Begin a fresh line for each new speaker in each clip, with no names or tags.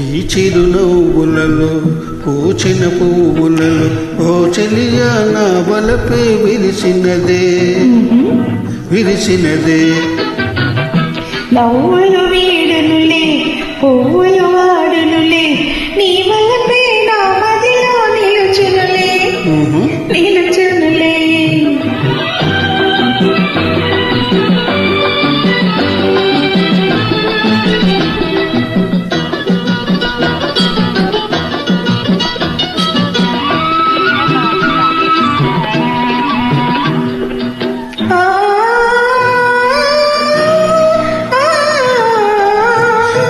ఈ చిరునవ్వులలో పూచిన పువ్వులలో ఓ చెలియా నా వలపే విరిసినదే విరిసినదే.
నవ్వులు వీడునులే పువ్వులు వాడునులే నీ వలపే నా మదిలో నిలుచునులే నిలుచునులే.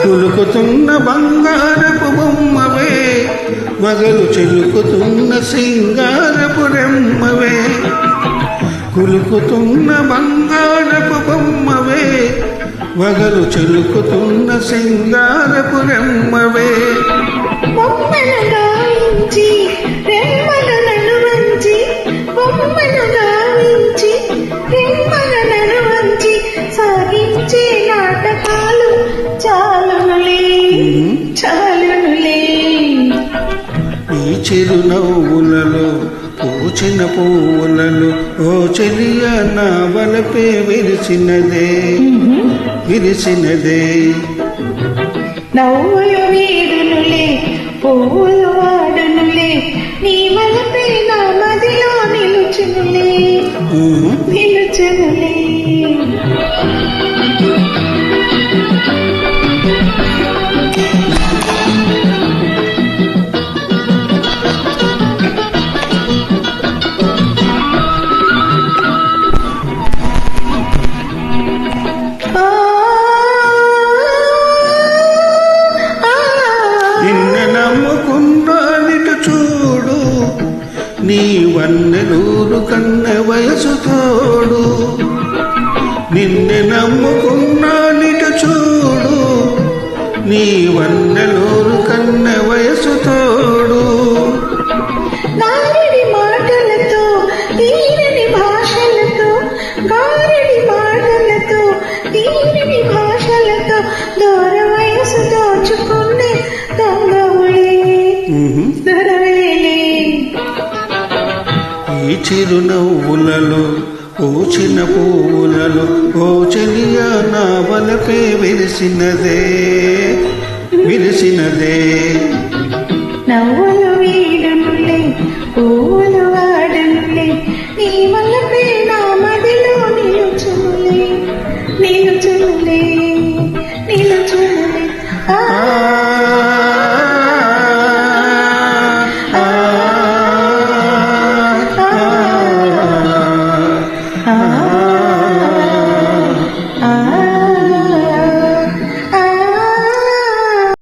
కులుకుతున్న బంగారపు బొమ్మవే వగలు చెలుకుతున్న సింగారపు రెమ్మవే. కులుకుతున్న బంగారపు బొమ్మవే వగలు చెలుకుతున్న సింగారపు రెమ్మవే.
బొమ్మను గావించి రెమ్మను నన్ను వంచి బొమ్మను గావించి రెమ్మను నన్ను వంచి సాగించే నాటకాలు చాలునులే చాలునులే.
ఈ చిరునవ్వులలో పూచిన పువ్వులలో ఓ చెలియా నా వలపే విరిసినదే విరిసినదే.
నవ్వులు వీడునులే పువ్వులు వాడునులే నీ వలపే నా మదిలో నిలుచునులే నిలుచునులే.
నిన్ను నమ్ముకున్నానిటు చూడు నీ వన్నెలూరు కన్న వయసు తోడు. నిన్ను నమ్ముకున్నానిటు చూడు నీ వన్నెలూరు కన్న వయసు తోడు.
గారడి మాటలతో తీరని భాషలతో గారడి మాటలతో తీరని భాషలతో దూర వయసు దోచుకునే దొంగవులే దొరవేలే.
ఈ చిరునవ్వులలో పూచిన పువ్వులలో ఓ చెలియా నా వలపే విరిసినదే విరిసినదే.
నవ్వులు వీడునులే పువ్వులు వాడునులే నీ వలపే నా మదిలో నిలుచునులే